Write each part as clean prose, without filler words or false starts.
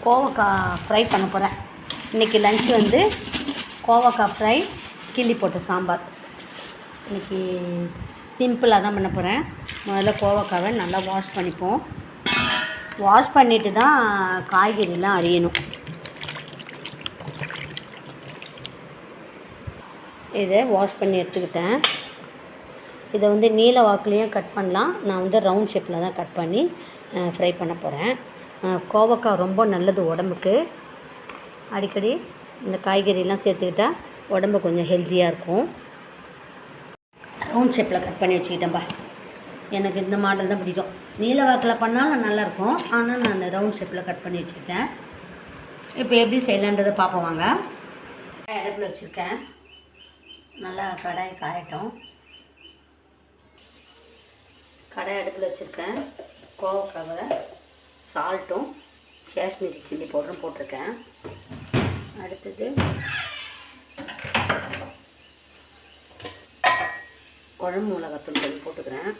கோவக்காய் ஃப்ரை பண்ண போகிறேன். இன்றைக்கி லன்ச் வந்து கோவக்காய் ஃப்ரை, கிள்ளி போட்ட சாம்பார். இன்றைக்கி சிம்பிளாக தான் பண்ண போகிறேன். முதல்ல கோவக்காவை நல்லா வாஷ் பண்ணிப்போம். வாஷ் பண்ணிவிட்டு தான் காய்கறிலாம் அரியணும். இதை வாஷ் பண்ணி எடுத்துக்கிட்டேன். இதை வந்து நீல வாக்குலேயும் கட் பண்ணலாம். நான் வந்து ரவுண்ட் ஷேப்பில் தான் கட் பண்ணி ஃப்ரை பண்ண போகிறேன். கோவக்காய் ரொம்ப நல்லது உடம்புக்கு. அடிக்கடி இந்த காய்கறிலாம் சேர்த்துக்கிட்டால் உடம்பு கொஞ்சம் ஹெல்த்தியாக இருக்கும். ரவுண்ட் ஷேப்பில் கட் பண்ணி வச்சுக்கிட்டேன்ப்பா. எனக்கு இந்த மாடல் தான் பிடிக்கும். நீல வாக்கில் பண்ணாலும் நல்லாயிருக்கும், ஆனால் நான் ரவுண்ட் ஷேப்பில் கட் பண்ணி வச்சுக்கிட்டேன். இப்போ எப்படி செய்யலான்றதை பார்ப்போம் வாங்க. அடுப்பில் வச்சுருக்கேன். நல்லா கடாய் காயட்டும். கடாய் அடுப்பில் வச்சுருக்கேன். கோவக்காவை சால்ட்டும் காஷ்மீரி சில்லி பவுடரும் போட்டிருக்கேன். அடுத்தது குழம்பு மிளகாத்தூள் கொஞ்சம் போட்டுக்கிறேன்.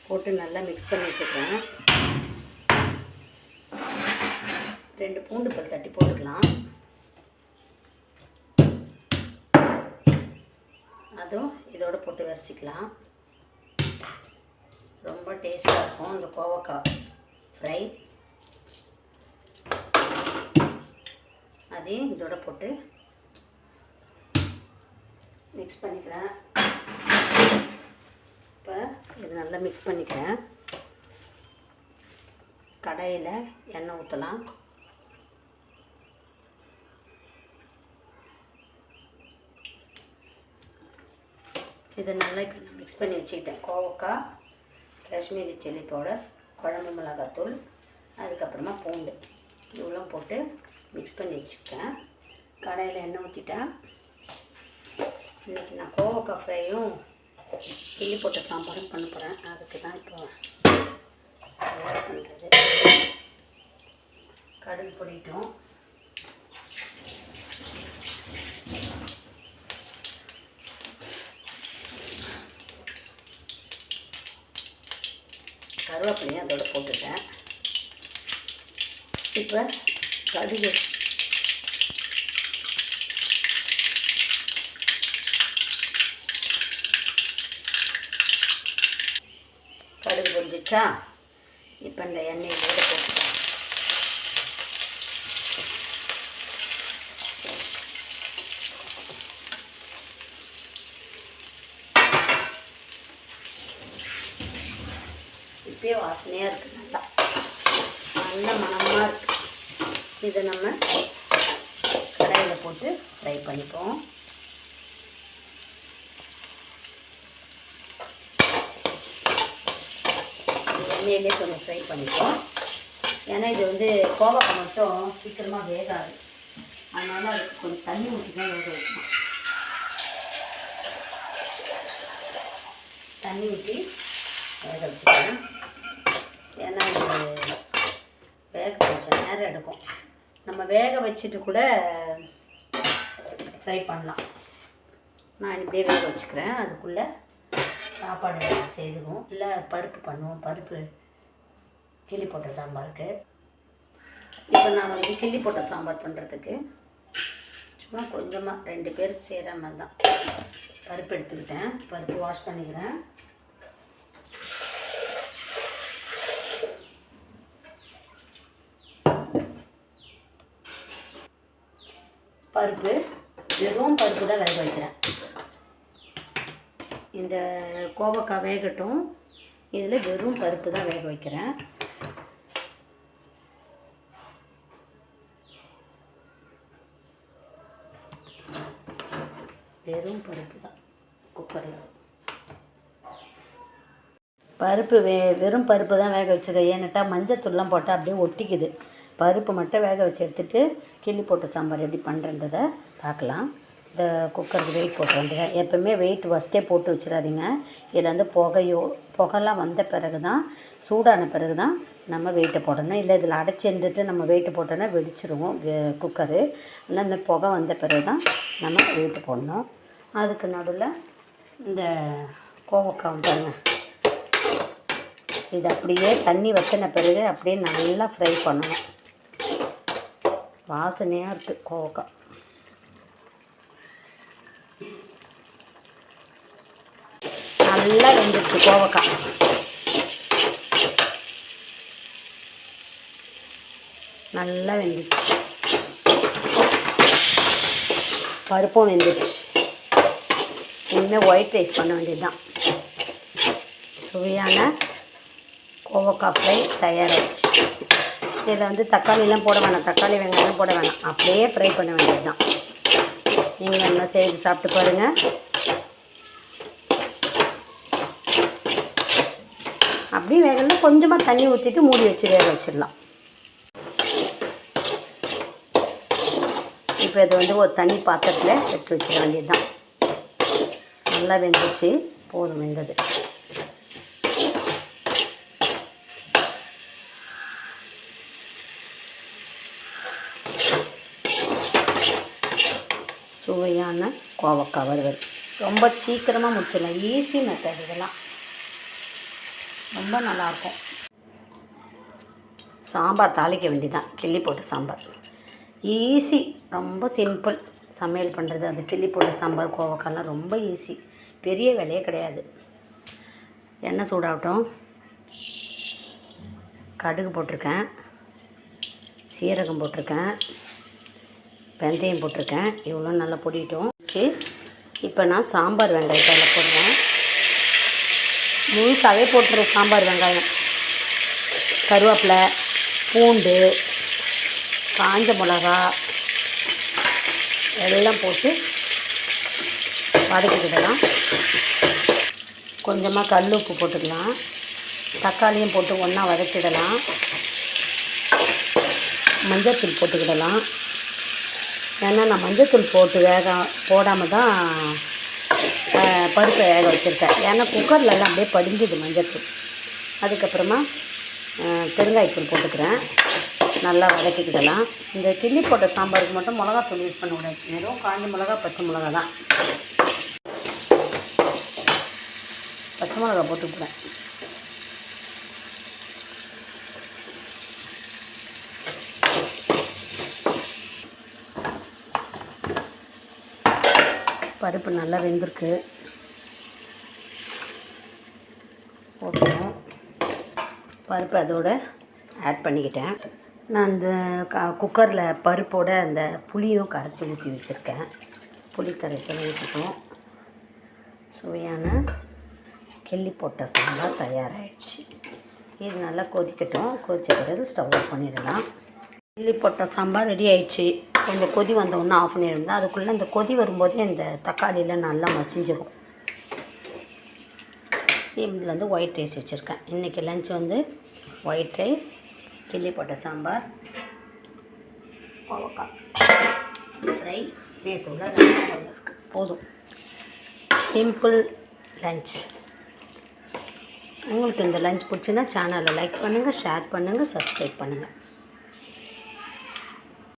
போட்டு நல்லா மிக்ஸ் பண்ணி வச்சுக்கிறேன். 2 பூண்டு பல் தட்டி போட்டுக்கலாம். அதுவும் இதோட போட்டு வரிசிக்கலாம். ரொம்ப டேஸ்ட்டாக இருக்கும் இந்த கோவக்காய் ஃப்ரை. அதையும் இதோட போட்டு மிக்ஸ் பண்ணிக்கிறேன். இப்போ இது நல்லா மிக்ஸ் பண்ணிக்கிறேன். கடாயில் எண்ணெய் ஊற்றலாம். இதை நல்லா இப்போ நான் மிக்ஸ் பண்ணி வச்சுக்கிட்டேன். கோவக்காய், காஷ்மீரி சில்லி பவுடர், குழம்பு மிளகாத்தூள், அதுக்கப்புறமா பூண்டு இவ்வளோ போட்டு மிக்ஸ் பண்ணி வச்சுருக்கேன். கடாயில் எண்ணெய் ஊற்றிட்டேன். இன்றைக்கி நான் கோவக்காய் ஃப்ரையும் கிள்ளி போட்ட சாம்பாரும் பண்ண போகிறேன். அதுக்கு தான் இப்போ தயார் பண்ணுறது. கடுகு பொடிட்டோம். கருவேப்பிலையும் அதோட போட்டுட்டேன். இப்போ கடுகு பொரிஞ்சிச்சா? இப்போ இந்த எண்ணெயோட போட்டுட்டேன். இப்பயே வாசனையாக இருக்குது. நல்ல மணமாக இருக்குது. இதை நம்ம கடாயில் போட்டு ஃப்ரை பண்ணிப்போம். எண்ணெயிலே கொஞ்சம் ஃப்ரை பண்ணிப்போம். ஏன்னா இது வந்து கோவக்காய் மட்டும் சீக்கிரமாக வேகாது. அதனால் அதுக்கு கொஞ்சம் தண்ணி ஊற்றி தான் வேக வைக்கணும். தண்ணி ஊற்றி வேக வச்சுக்கிறேன். ஏன்னா இது வேக கொஞ்சம் நேரம் எடுக்கும். நம்ம வேக வச்சுட்டு கூட ஃப்ரை பண்ணலாம். நான் இப்படியே வேக வச்சுக்கிறேன். அதுக்குள்ளே சாப்பாடு செய்துவோம், இல்லை பருப்பு பண்ணுவோம். பருப்பு கிள்ளி போட்ட சாம்பாருக்கு. இப்போ நான் வந்து கிள்ளி போட்ட சாம்பார் பண்ணுறதுக்கு சும்மா கொஞ்சமாக 2 பேருக்கு செய்கிற மாதிரி தான் பருப்பு எடுத்துக்கிட்டேன். பருப்பு வாஷ் பண்ணிக்கிறேன். பருப்பு வெறும் பருப்பு தான் வேக வைக்கிறேன். இந்த கோவக்காய் வேகட்டும். இதில் வெறும் பருப்பு தான் வேக வைக்கிறேன். வெறும் பருப்பு தான் குக்கரில். பருப்பு வெறும் பருப்பு தான் வேக வச்சுருக்கேன். ஏன்னுட்டா மஞ்சத்தூள்லாம் போட்டால் அப்படியே ஒட்டிக்குது. பருப்பு மட்டும் வேக வச்சு எடுத்துகிட்டு கிள்ளி போட்ட சாம்பார் எப்படி பண்ணுறன்றதை பார்க்கலாம். இந்த குக்கருக்கு வெயிட் போட்டு வந்துடுறேன். எப்போவுமே வெயிட் ஃபஸ்ட்டே போட்டு வச்சிடாதீங்க. இதில் வந்து புகைலாம் வந்த பிறகு தான், சூடான பிறகு தான் நம்ம வெயிட்டை போடணும். இல்லை இதில் அடைச்சிருந்துட்டு நம்ம வெயிட்டு போட்டோன்னா வெடிச்சிடுவோம் குக்கரு. இல்லை இந்த புகை வந்த பிறகு தான் நம்ம வெயிட்டு போடணும். அதுக்கு நடுவில் இந்த கோவக்காய் பாருங்க, இது அப்படியே தண்ணி வற்றின பிறகு அப்படியே நல்லா ஃப்ரை பண்ணணும். வாசனையாக இருக்குது கோவக்காய். நல்லா வெந்துச்சு கோவக்காய். நல்லா வெந்துச்சு. பருப்பும் வெந்துச்சு. இனிமேல் ஒயிட் ரைஸ் பண்ண வேண்டியது தான். சுவையான கோவக்காய் ஃப்ரை தயாராகிடுச்சு. இதில் வந்து தக்காளிலாம் போட வேணாம், தக்காளி வெங்காயம் போட வேணாம், அப்படியே ஃப்ரை பண்ண வேண்டியது தான். நீங்கள் என்ன செய்து சாப்பிட்டு பாருங்கள். அப்படியே வேகலாம் கொஞ்சமாக தண்ணி ஊற்றிட்டு மூடி வச்சு வேக வச்சிடலாம். இப்போ இது வந்து ஒரு தண்ணி பாத்திரத்தில் எடுத்து வச்சிட வேண்டியது தான். நல்லா வெந்துச்சு, போதும் வெந்தது. சுவையான கோவக்காய் வறுவல் ரொம்ப சீக்கிரமாக முடிச்சிடலாம். ஈஸி மெத்தட் இதெல்லாம், ரொம்ப நல்லாயிருக்கும். சாம்பார் தாளிக்க வேண்டியதான். கிள்ளி போட்ட சாம்பார் ஈஸி, ரொம்ப சிம்பிள் சமையல் பண்ணுறது. அது கிள்ளி போட்ட சாம்பார் கோவக்காய்லாம் ரொம்ப ஈஸி, பெரிய வேலையே கிடையாது. எண்ணெய் சூடாகட்டும். கடுகு போட்டிருக்கேன், சீரகம் போட்டிருக்கேன், வெந்தயம் போட்டிருக்கேன். இவ்வளோ நல்லா பொடிட்டோம். இப்போ நான் சாம்பார் வெங்காயத்தை அதில் போடுறேன். முழுசாகவே போட்டுருவேன் சாம்பார் வெங்காயம், கருவேப்பிலை, பூண்டு, காஞ்ச மிளகா எல்லாம் போட்டு வதக்கிக்கிடலாம். கொஞ்சமாக கல் உப்பு போட்டுக்கலாம். தக்காளியும் போட்டு ஒன்றா வதக்கிடலாம். மஞ்சள்தூள் போட்டுக்கிடலாம். ஏன்னா நான் மஞ்சள்தூள் போட்டு போடாமல் தான் பருப்பை வேக வச்சுருக்கேன். ஏன்னா குக்கர்லலாம் அப்படியே படிஞ்சுது மஞ்சள்தூள். அதுக்கப்புறமா பெருங்காயத்தூள் போட்டுக்கிறேன். நல்லா வதக்கிக்கிடலாம். இந்த கிள்ளி போட்ட சாம்பாருக்கு மட்டும் மிளகாத்தூள் யூஸ் பண்ணக்கூடாது. வெறும் காஞ்ச மிளகா, பச்சை மிளகா தான். பச்சை மிளகா போட்டுக்கிறேன். பருப்பு நல்லா வெந்திருக்கு. போட்டோம். பருப்பு அதோடு ஆட் பண்ணிக்கிட்டேன். நான் இந்த குக்கரில் பருப்போடு அந்த புளியும் கரைச்சி ஊற்றி வச்சுருக்கேன். புளி கரைசல் ஊற்றிட்டோம். சுவையான கிள்ளி போட்ட சாம்பார் தயாராகிடுச்சு. இது நல்லா கொதிக்கட்டும். கொதிச்ச பிறகு ஸ்டவ் ஆஃப் பண்ணிடலாம். கிள்ளி போட்ட சாம்பார் ரெடி ஆகிடுச்சு. இந்த கொதி வந்த ஒன்று ஆஃப் பண்ணியிருந்தேன். அதுக்குள்ளே இந்த கொதி வரும்போதே இந்த தக்காளியில் நல்லா மசிஞ்சிடும். இதில் வந்து ஒயிட் ரைஸ் வச்சுருக்கேன். இன்றைக்கி லஞ்ச் வந்து ஒயிட் ரைஸ், கிள்ளி போட்ட சாம்பார், கோவக்காய் ஃப்ரை, நேற்று உள்ள இருக்குது. போதும், சிம்பிள் லஞ்ச். உங்களுக்கு இந்த லஞ்ச் பிடிச்சுன்னா சேனலை லைக் பண்ணுங்கள், ஷேர் பண்ணுங்கள், சப்ஸ்கிரைப் பண்ணுங்கள்.